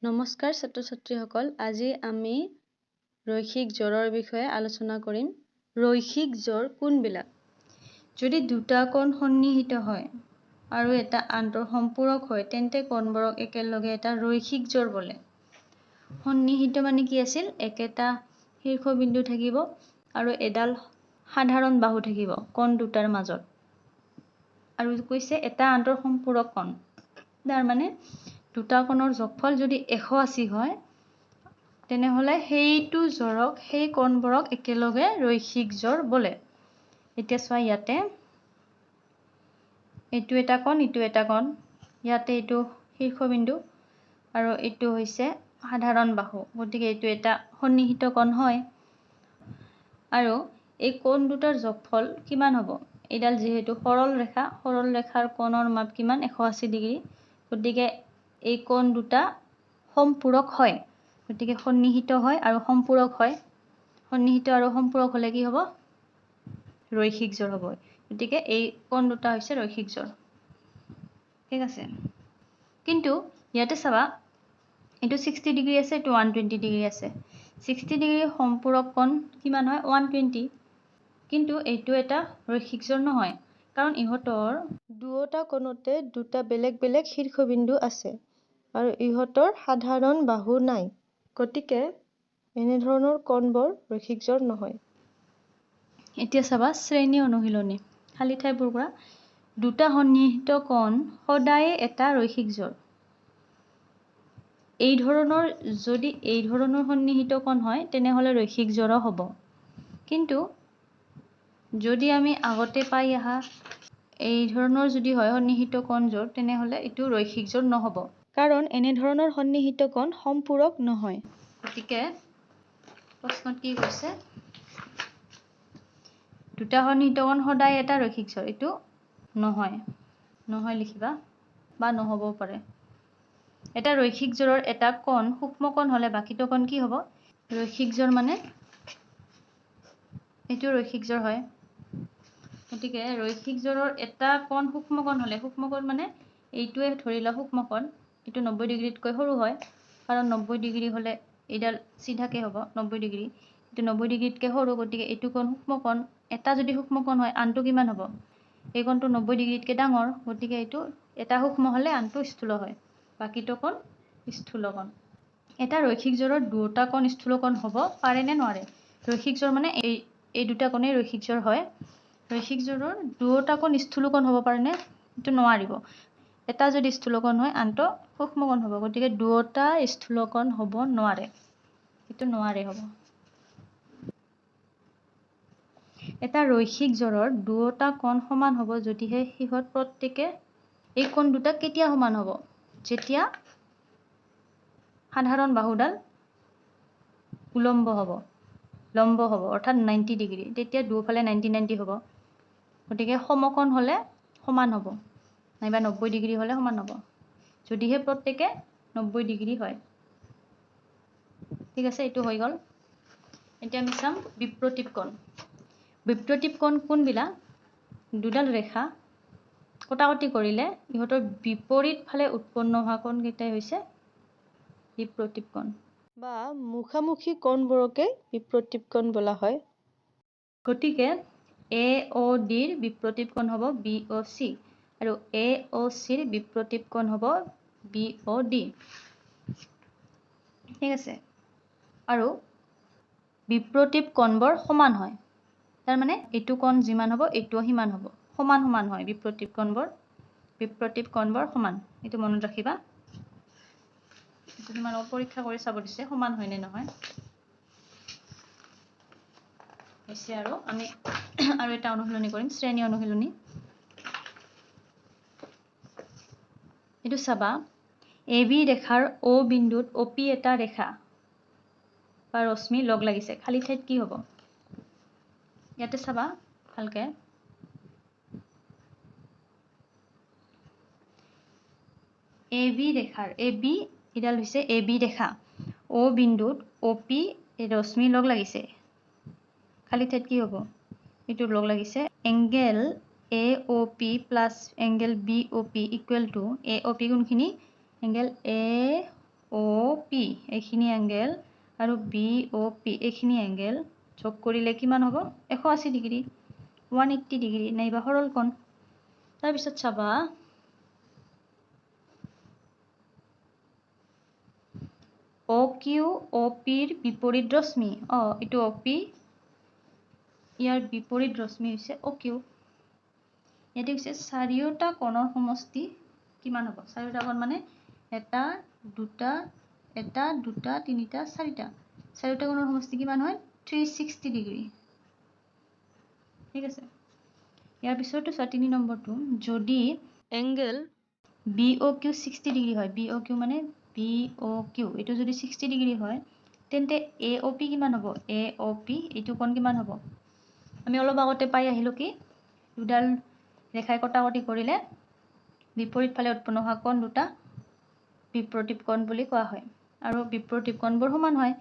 নমস্কাৰ ছাত্ৰ ছাত্ৰীসকল, আজি আমি ৰৈখিক জোৰৰ বিষয়ে আলোচনা কৰিম। ৰৈখিক জোৰ কোনবিলাক? যদি দুটা কোণ সন্নিহিত হয় আৰু এটা আনটোৰ সম্পূৰক হয় তেন্তে কোণবোৰক একেলগে এটা ৰৈখিক জোৰ বোলে। সন্নিহিত মানে কি আছিল? একেটা শীৰ্ষবিন্দু থাকিব আৰু এডাল সাধাৰণ বাহু থাকিব কোণ দুটাৰ মাজত। আৰু কৈছে এটা আনটোৰ সম্পূৰক কোণ। তাৰ মানে দুটা কোণৰ যোগফল যদি 180 হয় তেনেহলে সেইটো জোৰক সেই কোণবোৰক একেলগে ৰৈখিক জোৰ বোলে। এতিয়া চোৱা, ইয়াতে এইটো এটা কোণ, ইটো এটা কোণ, ইয়াতে এইটো শীৰ্ষবিন্দু আৰু এইটো হৈছে সাধাৰণ বাহু, গতিকে এইটো এটা সন্নিহিত কোণ হয়। আৰু এই কোণ দুটাৰ যোগফল কিমান হ'ব? এইডাল যিহেতু সৰল ৰেখাৰ কোণৰ মাপ কিমান? 180 ডিগ্ৰী। গতিকে এই কোণ দুটা সম্পূৰক হয়, গতিকে সন্নিহিত হয় আৰু সম্পূৰক হয়। সন্নিহিত আৰু সম্পূৰক হলে কি হ'ব? ৰৈখিক জোৰ হ'ব। গতিকে এই কোণ দুটা হৈছে ৰৈখিক জোৰ। ঠিক আছে, কিন্তু ইয়াতে চাবা, এইটো 60 ডিগ্ৰী আছে, এইটো 120 ডিগ্ৰী আছে। 60 ডিগ্ৰী সম্পূৰক কোণ কিমান হয়? 120। কিন্তু এইটো এটা ৰৈখিক জোৰ নহয়, কাৰণ ইহঁতৰ দুয়োটা কোণতে দুটা বেলেগ বেলেগ শীৰ্ষবিন্দু আছে আৰু ইহঁতৰ সাধাৰণ বাহু নাই, গতিকে এনেধৰণৰ কোণবোৰ ৰৈখিক জোৰ নহয়। এতিয়া চাবা শ্ৰেণী অনুশীলনী, খালী ঠাইবোৰ পৰা দুটা সন্নিহিত কোণ সদায়ে এটা ৰৈখিক জোৰ। যদি এই ধৰণৰ সন্নিহিত কোণ হয় তেনেহলে ৰৈখিক জোৰো হ'ব। কিন্তু যদি আমি আগতে পাই অহা এই ধৰণৰ যদি হয় সন্নিহিত কোণযোৰ, তেনেহলে এইটো ৰৈখিক জোৰ নহ'ব, কাৰণ এনেধৰণৰ সন্নিহিত কোণ সম্পূৰক নহয়। গতিকে প্ৰশ্নত কি কৈছে? দুটা সন্নিহিত কোণ সদায় এটা ৰৈখিক জোৰ, এইটো নহয় লিখিবা, বা নহ'বও পাৰে। এটা ৰৈখিক জোৰৰ এটা কোণ সূক্ষ্ম কোণ হলে বাকীটো কোণ কি হ'ব? ৰৈখিক জোৰ মানে এইটো ৰৈখিক জোৰ হয়। গতিকে ৰৈখিক জোৰৰ এটা কোণ সূক্ষ্ম কোণ হলে, সূক্ষ্ম কোণ মানে এইটোৱে ধৰি লোৱা সূক্ষ্ম কোণ, এইটো 90 ডিগ্ৰীতকৈ সৰু হয়, কাৰণ 90 ডিগ্ৰী হলে এইডাল চিধাকে হ'ব 90 ডিগ্ৰী, এইটো 90 ডিগ্ৰীতকৈ সৰু, গতিকে এইটো কোণ সূক্ষ্ম কোণ। এটা যদি সূক্ষ্ম কোণ হয় আনটো কিমান হ'ব? এই কোণটো 90 ডিগ্ৰীতকৈ ডাঙৰ, গতিকে এইটো এটা সূক্ষ্ম হলে আনটো স্থূল হয়, বাকীটো কোণ স্থূল কোণ। এটা ৰৈখিক জোৰৰ দুটা কোণ স্থূল কোণ হ'ব পাৰে নে নোৱাৰে? ৰৈখিক জোৰ মানে এই দুটা কোণেই ৰৈখিক জোৰ হয়। ৰৈখিক জোৰৰ দুটা কোণ স্থূল কোণ হ'ব পাৰে নে? এইটো নোৱাৰিব। এটা যদি স্থূল কোণ হয় আনটো সূক্ষ্ম কোণ হ'ব, গতিকে দুটা স্থূল কোণ হ'ব নোৱাৰে, এইটো নোৱাৰে হ'ব। এটা ৰৈখিক জোৰৰ দুটা কোণ সমান হ'ব যদিহে সিহঁত প্ৰত্যেকে, এই কোণ দুটা কেতিয়া সমান হ'ব? যেতিয়া সাধাৰণ বাহুডাল লম্ব হ'ব, অৰ্থাৎ 90 ডিগ্ৰী, তেতিয়া দুয়োফালে 90 হ'ব। গতিকে সমকোণ হলে সমান হ'ব, নাইবা 90 ডিগ্ৰী হলে সমান হ'ব, যদিহে প্ৰত্যেকে 90 ডিগ্ৰী হয়। ঠিক আছে, এইটো হৈ গ'ল। এতিয়া আমি চাম বিপ্ৰতীপ কোণ। বিপ্ৰতীপ কোণ কোনবিলাক? দুডাল ৰেখা কটাকটি কৰিলে ইহঁতৰ বিপৰীত ফালে উৎপন্ন হোৱা কোণকেইটাই হৈছে বিপ্ৰতীপ কোণ, বা মুখামুখি কোণবোৰকে বিপ্ৰতীপ কোণ বোলা হয়। গতিকে AODৰ বিপ্ৰতীপ কোণ হ'ব BOC আৰু AOCৰ বিপ্ৰতীপ কোণ হ'ব BOD। ঠিক আছে, আৰু বিপ্ৰতীপ কোণবোৰ সমান হয়, তাৰমানে এইটো কোণ যিমান হ'ব এইটোও সিমান হ'ব, সমান হয় বিপ্ৰতীপ কোণবোৰ সমান। এইটো মনত ৰাখিবা, এইটো তোমালোকক পৰীক্ষা কৰি চাব দিছে সমান হয় নে নহয়। হৈছে, আৰু আমি আৰু এটা অনুশীলনী কৰিম, শ্ৰেণী অনুশীলনী। এইটো চাবা, AB ৰেখাৰ O বিন্দুত OP এটা ৰেখা বা ৰশ্মি লগ লাগিছে, খালী ঠাইত কি হ'ব? ইয়াতে চাবা ভালকে, AB ৰেখাৰ এডাল হৈছে AB ৰেখা, O বিন্দুত OP ৰশ্মি লগ লাগিছে, খালী ঠাইত কি হ'ব? এইটো লগ লাগিছে, angle AOP plus angle BOP equal to AOP কোনখিনি? এংগেল অ পি এইখিনি এংগেল আৰু বি অ পি এইখিনি এংগেল যোগ কৰিলে কিমান হ'ব 180 ডিগ্ৰী 180 ডিগ্ৰী নাইবা সৰল কোণ তাৰপিছত চাবা অ কিউ অ পিৰ বিপৰীত ৰশ্মি এইটো অ পি ইয়াৰ বিপৰীত ৰশ্মি হৈছে অ কিউ ইয়াতে হৈছে চাৰিওটা কোণৰ সমষ্টি কিমান হ'ব চাৰিওটা কোণ মানে এটা দুটা তিনিটা চাৰিটা কোণৰ সমষ্টি কিমান হয় 360 ডিগ্ৰী ঠিক আছে ইয়াৰ পিছৰটো 3 নম্বৰটো যদি এংগেল BOQ 60 ডিগ্ৰী হয় BOQ মানে BOQ এইটো যদি 60 ডিগ্ৰী হয় তেন্তে AOP কিমান হ'ব AOP এইটো কোণ কিমান হ'ব আমি অলপ আগতে পাই আহিলো কি দুডাল ৰেখাই কটাকটি কৰিলে বিপৰীত ফালে উৎপন্ন হোৱা কোণ দুটা বিপ্ৰতীপ কোণ বুলি কোৱা হয় আৰু বিপ্ৰতীপ কোণবোৰ সমান হয়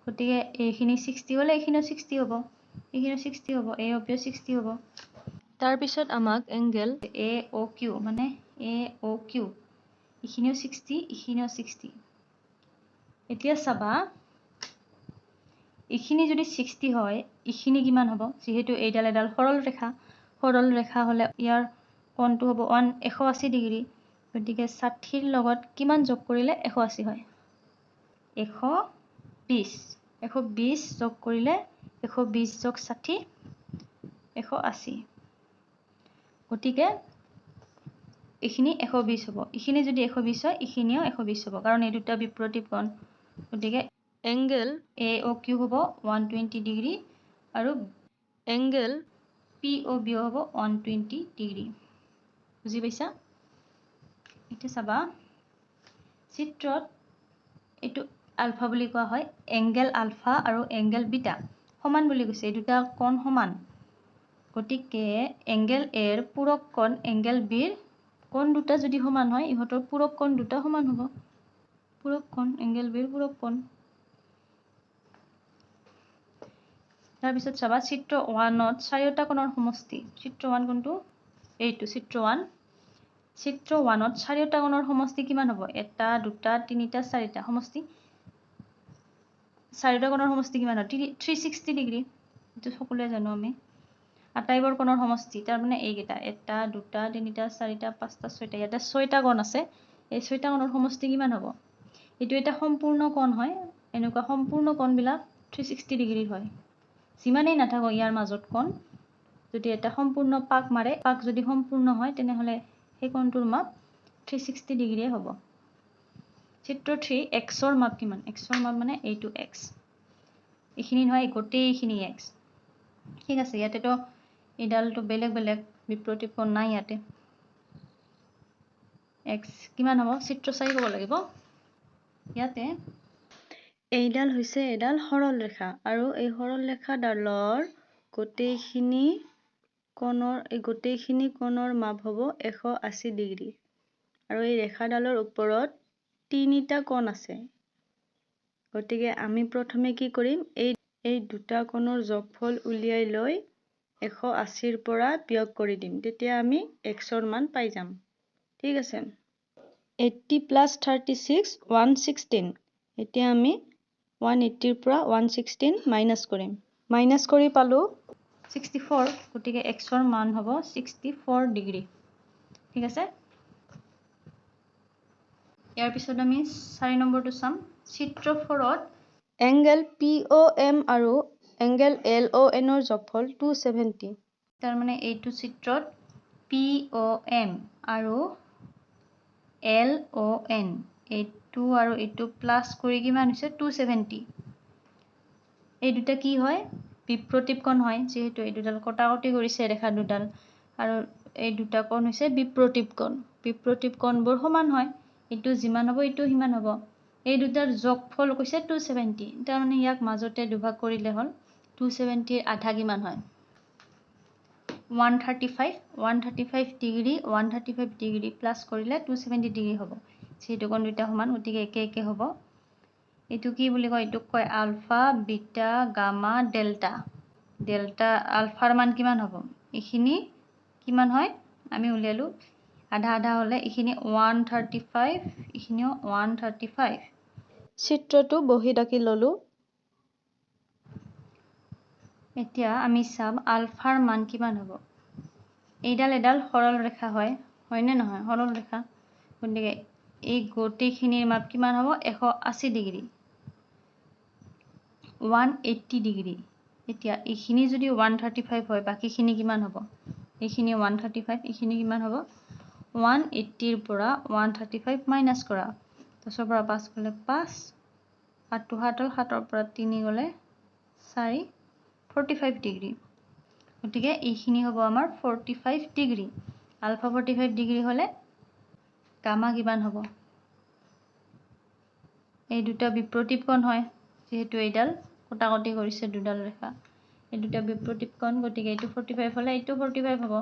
গতিকে এইখিনি 60 হলে এইখিনিও 60 হ'ব এইখিনিও 60 হ'ব AOP 60 হ'ব তাৰ পিছত আমাক এংগেল AOQ মানে AOQ এইখিনিও 60 এইখিনিও 60 এতিয়া চাবা এইখিনি যদি 60 হয় এইখিনি কিমান হ'ব যেহেতু এইডাল এডাল সৰল ৰেখা হলে ইয়াৰ কোণটো হ'ব 180 ডিগ্ৰী গতিকে 60ৰ লগত কিমান যোগ কৰিলে 180 হয় 120 যোগ কৰিলে 120 যোগ 60 180 গতিকে এইখিনি 120 হ'ব এইখিনি যদি 120 হয় এইখিনিও 120 হ'ব কাৰণ এই দুটা বিপৰীত কোণ গতিকে এংগেল AOQ হ'ব 120 ডিগ্ৰী আৰু এংগেল POB হ'ব 120 ডিগ্ৰী বুজি পাইছা এতিয়া চাবা চিত্ৰত এইটো আলফা বুলি কোৱা হয় এংগেল আলফা আৰু এংগেল বিটা সমান বুলি কৈছে এই দুটা কোণ সমান গতিকে এংগেল এৰ পূৰক কোণ এংগেল বিৰ কোণ দুটা যদি সমান হয় ইহঁতৰ পূৰক কোণ দুটা সমান হ'ব পূৰক কোণ এংগেল বিৰ পূৰক কোণ তাৰপিছত চাবা চিত্ৰ 1ত চাৰিওটা কোণৰ সমষ্টি চিত্ৰ 1 কোনটো এইটো চিত্ৰ 1 ত চাৰিওটা কোণৰ সমষ্টি কিমান হ'ব এটা দুটা তিনিটা চাৰিটা সমষ্টি চাৰিটা কোণৰ সমষ্টি কিমান হয় 360 ডিগ্ৰী এইটো সকলোৱে জানো আমি আটাইবোৰ কোণৰ সমষ্টি তাৰ মানে এইকেইটা এটা দুটা তিনিটা চাৰিটা পাঁচটা ছয়টা ইয়াতে 6টা কোণ আছে এই 6টা কোণৰ সমষ্টি কিমান হ'ব এইটো এটা সম্পূৰ্ণ কোণ হয় এনেকুৱা সম্পূৰ্ণ কোণবিলাক 360 ডিগ্ৰী হয় যিমানেই নাথাকো ইয়াৰ মাজত কোণ যদি এটা সম্পূৰ্ণ পাক মাৰে পাক যদি সম্পূৰ্ণ হয় তেনেহলে সেই কোণটোৰ মাপ 360 ডিগ্ৰী হ'ব চিত্ৰ 3 x ৰ মাপ কিমান x ৰ মাপ মানে এইটো x এইখিনি নহয় গোটেইখিনি x ঠিক আছে ইয়াতেতো ইডালটো বেলেগ বিপৰীত কোণ নাই ইয়াতে x কিমান হ'ব চিত্ৰ 4 হ'ব লাগিব ইয়াতে এইডাল হৈছে এডাল সৰল ৰেখা আৰু এই সৰল ৰেখাডালৰ গোটেইখিনি কোণৰ মাপ হ'ব 180 ডিগ্ৰী আৰু এই ৰেখাডালৰ ওপৰত তিনিটা কোণ আছে গতিকে আমি প্ৰথমে কি কৰিম এই দুটা কোণৰ যোগফল উলিয়াই লৈ 180ৰ পৰা বিয়োগ কৰি দিম তেতিয়া আমি x ৰ মান পাই যাম ঠিক আছে 80 + 36 116 এতিয়া আমি 180ৰ পৰা 116 মাইনাস কৰিম মাইনাস কৰি পালো 64 গতিকে x ৰ মান হ'ব 64 ডিগ্ৰী ঠিক আছে ইয়াৰ পিছত আমি 4 নম্বৰটো চাম চিত্ৰ 4ত এংগেল POM আৰু এংগেল LON ৰ যোগফল 270 তাৰ মানে এইটো চিত্ৰত POM আৰু LON এইটো আৰু এইটো প্লাস কৰি কিমান হৈছে 270 এই দুটা কি হয় বিপ্ৰতীপ কোণ হয় যেহেতু এই দুডাল কটাকটি কৰিছে ৰেখা দুডাল আৰু এই দুটা কোণ হৈছে বিপ্ৰতীপ কোণবোৰ সমান হয় এইটো যিমান হ'ব এইটো সিমান হ'ব এই দুটাৰ যোগফল কৈছে 270 তাৰ মানে ইয়াক মাজতে দুভাগ কৰিলে হ'ল 270 ৰ আধা কিমান হয় 135 ডিগ্ৰী 135 ডিগ্ৰী প্লাস কৰিলে 270 ডিগ্ৰী হ'ব যেহেতু কোণ দুটা সমান গতিকে একে হ'ব এইটো কি বুলি কয় এইটোক কয় আলফা বিটা গামা ডেল্টা আলফাৰ মান কিমান হ'ব এইখিনি কিমান হয় আমি উলিয়ালো আধা হলে এইখিনি 135 এইখিনিও 135 চিত্ৰটো বহীত আঁকি ললোঁ। এতিয়া আমি চাম আলফাৰ মান কিমান হ'ব। এইডাল এডাল সৰল ৰেখা হয়নে নহয়? সৰল ৰেখা। গতিকে এই গোটেইখিনিৰ মাপ কিমান হ'ব? 180 ডিগ্ৰী, 180 ডিগ্ৰী। এতিয়া এইখিনি যদি 135 হয়, বাকীখিনি কিমান হ'ব? এইখিনি 135, এইখিনি কিমান হ'ব? 180ৰ পৰা 135 মাইনাছ কৰা। 10ৰ পৰা 5 গ'লে 5, 7 হ'ল, 7ৰ পৰা 3 গ'লে 4, 45 ডিগ্ৰী। গতিকে এইখিনি হ'ব আমাৰ 45 ডিগ্ৰী। আলফা 45 ডিগ্ৰী হ'লে গামা কিমান হ'ব? এই দুটা বিপৰীত কোণ হয়, যিহেতু এইডাল কটাকটি কৰিছে দুডাল ৰেখা। এই দুটা বিপৰীত কোণ, গতিকে এইটো 45 হ'লে এইটো 45 হ'ব।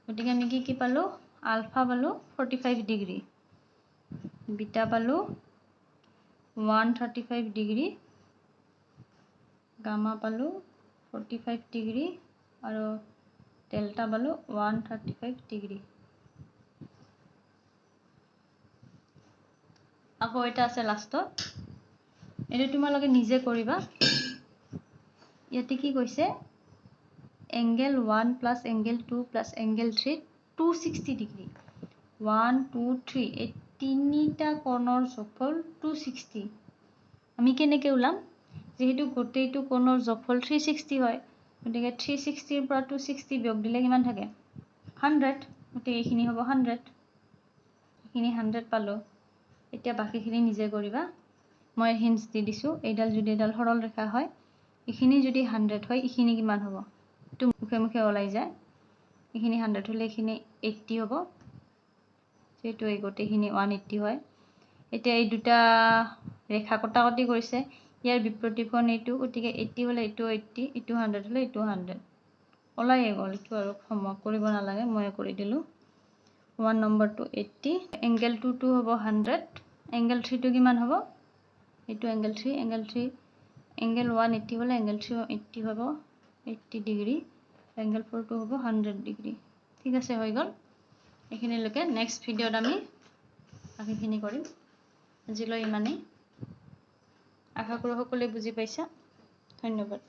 গতিকে আমি কি পালোঁ? আলফা পালোঁ 45 ডিগ্ৰী, বিটা পালোঁ 135 ডিগ্ৰী, গামা পালোঁ 45 ডিগ্ৰী আৰু ডেল্টা পালোঁ 135 ডিগ্ৰী। আকৌ এটা আছে লাষ্টত, এইটো তোমালোকে নিজে কৰিবা। ইয়াতে কি কৈছে? Angle 1 plus angle 2 plus angle 3 260 degree. 1, 2, 3 এই তিনিটা কোণৰ যোগফল 260। আমি কেনেকৈ ওলাম? যিহেতু গোটেইটো কোণৰ যোগফল 360 হয়, গতিকে 360ৰ পৰা 260 বিয়োগ দিলে কিমান থাকে? 100। গতিকে এইখিনি হ'ব 100। এইখিনি 100 পালোঁ। এতিয়া বাকীখিনি নিজে কৰিবা। মই হিণ্টছ দি দিছোঁ। এইডাল যদি এডাল সৰল ৰেখা হয়, এইখিনি যদি 100 হয়, এইখিনি কিমান হ'ব? এইটো মুখে মুখে ওলাই যায়। এইখিনি 100 হ'লে এইখিনি 80 হ'ব, যিহেতু এই গোটেইখিনি 180 হয়। এতিয়া এই দুটা ৰেখা কটাকটি কৰিছে, ইয়াৰ বিপৰীত কোণ এইটো, গতিকে 80 হ'লে এইটো 80, এইটো 100 হ'লে এইটো 100। ওলাইয়ে গ'ল, এইটো আৰু হোমৱৰ্ক কৰিব নালাগে, ময়ে কৰি দিলোঁ। 1 নম্বৰটো 80, এংগেল 2টো হ'ব 100, এংগেল 3টো কিমান হ'ব? এইটো এংগেল 3, এংগেল 180 হ'লে এংগেল 3 80 হ'ব, 80 ডিগ্ৰী, এংগেল 4টো হ'ব 100 ডিগ্ৰী। ঠিক আছে, হৈ গ'ল। এইখিনিলৈকে। নেক্সট ভিডিঅ'ত আমি বাকীখিনি কৰিম। আজিলৈ ইমানেই। আশা কৰোঁ সকলোৱে বুজি পাইছা। ধন্যবাদ।